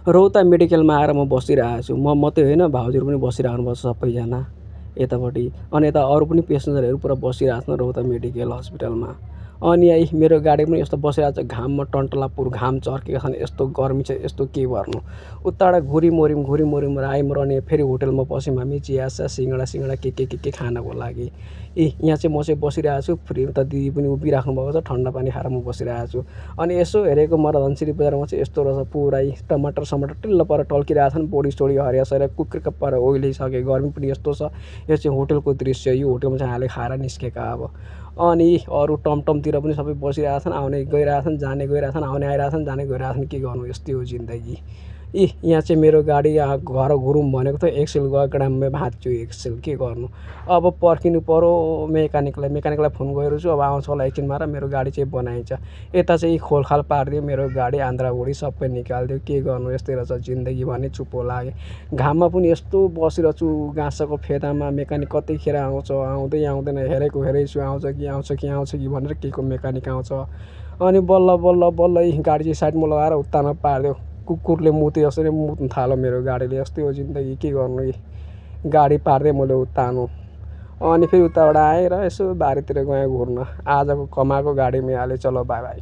रौता मेडिकलमा आएर म बसिरहेको छु। म मात्रै होइन, भाउजूहरू पनि बसिराख्नुभएको छ सबैजना यतापट्टि। अनि यता अरू पनि पेसेन्जरहरू पुरा बसिरहेको छन् रौता मेडिकल हस्पिटलमा। अनि यही मेरो गाडी पनि यस्तो बसिरहेको छ, घाममा टन्टलापुर घाम चर्केका छन्, यस्तो गर्मी छ, यस्तो के गर्नु। उताबाट घुरिमोरिम आइमर अनि फेरि होटलमा बस्यौँ हामी, चियासा सिँगडा के खानको लागि। यहाँ चाहिँ म चाहिँ बसिरहेको छु, फ्री त दिदी पनि उभिराख्नु भएको छ, ठन्डा पानी खाएर म बसिरहेको छु। अनि यसो हेरेको मरधनसिरी बजारमा चाहिँ यस्तो रहेछ, पुरै टमाटर समाटर टिल्ल परेर टल्किरहेको छन्, बोडी हरियासरिया कुक्रिक परेर ओइलिसके, गर्मी पनि यस्तो छ। यो चाहिँ होटलको दृश्य, यो होटलमा चाहिँ हामीले खाएर निस्केका अब। अनि अरू टमटमतिर पनि सबै बसिरहेका छन्, आउने गइरहेका छन्, जाने गइरहेका छन्, आउने आइरहेका छन्, जाने गइरहेका छन्, के गर्नु, यस्तै हो जिन्दगी। यहाँ चाहिँ मेरो गाडी यहाँ घर घुरौँ भनेको त एक्सेल गयो ग्राममै भाँच्यो एक्सेल, के गर्नु। अब पर्खिनु पऱ्यो मेकानिकलाई फोन गरेको छु, अब आउँछ होला एकछिनमा र मेरो गाडी चाहिँ बनाइन्छ। यता चाहिँ खोलखाल पारिदियो मेरो गाडी, आन्द्राभुँडी सबै निकालिदियो, के गर्नु, यस्तै रहेछ जिन्दगी भन्ने चुप्पो लाग्यो। घाममा पनि यस्तो बसिरहेको छु गाँसाको फेदामा, मेकानिक कतिखेर आउँछ, आउँदैन, हेरेको छु आउँछ कि भनेर केको मेकानिक आउँछ। अनि बल्ल यी गाडी चाहिँ साइडमा लगाएर उत्तानो पारिदियो, कुकुरले मुते जसरी मुत्नु थाल्यो मेरो गाडीले, यस्तै हो जिन्दगी, के गर्नु। गाडी पारिदिएँ मैले उत्तानो। अनि फेरि उताबाट आएर यसो बारीतिर गएँ घुर्न, आजको कमाएको गाडीमै हालेँ, चलो बाई बाई।